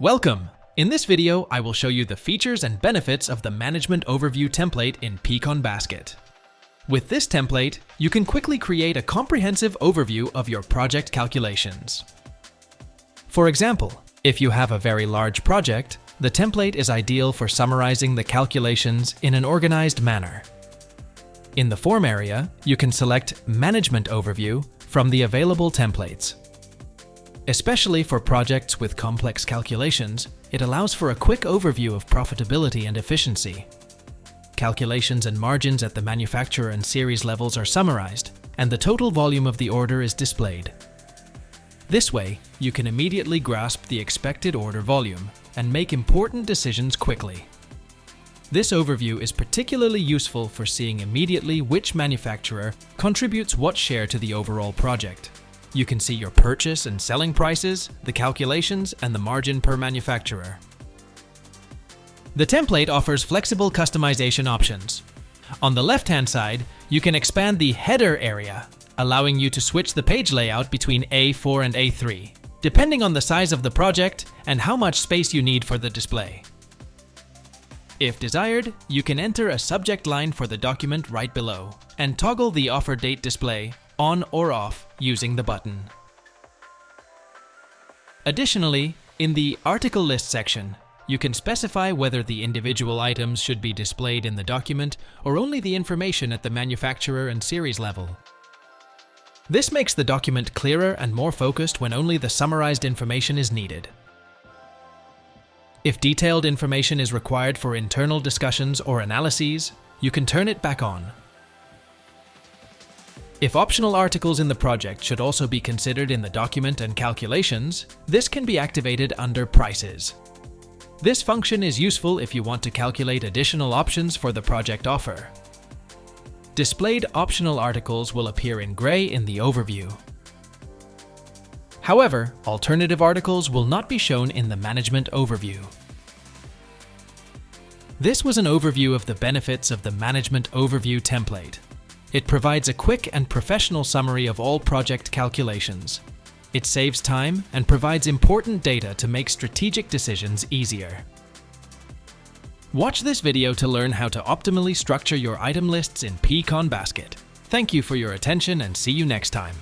Welcome! In this video, I will show you the features and benefits of the Management Overview template in pCon.basket. With this template, you can quickly create a comprehensive overview of your project calculations. For example, if you have a very large project, the template is ideal for summarizing the calculations in an organized manner. In the Form area, you can select Management Overview from the available templates. Especially for projects with complex calculations, it allows for a quick overview of profitability and efficiency. Calculations and margins at the manufacturer and series levels are summarized, and the total volume of the order is displayed. This way, you can immediately grasp the expected order volume and make important decisions quickly. This overview is particularly useful for seeing immediately which manufacturer contributes what share to the overall project. You can see your purchase and selling prices, the calculations, and the margin per manufacturer. The template offers flexible customization options. On the left-hand side, you can expand the header area, allowing you to switch the page layout between A4 and A3, depending on the size of the project and how much space you need for the display. If desired, you can enter a subject line for the document right below and toggle the offer date display on or off using the button. Additionally, in the article list section, you can specify whether the individual items should be displayed in the document or only the information at the manufacturer and series level. This makes the document clearer and more focused when only the summarized information is needed. If detailed information is required for internal discussions or analyses, you can turn it back on. If optional articles in the project should also be considered in the document and calculations, this can be activated under Prices. This function is useful if you want to calculate additional options for the project offer. Displayed optional articles will appear in gray in the overview. However, alternative articles will not be shown in the Management Overview. This was an overview of the benefits of the Management Overview template. It provides a quick and professional summary of all project calculations. It saves time and provides important data to make strategic decisions easier. Watch this video to learn how to optimally structure your item lists in pCon.basket. Thank you for your attention and see you next time.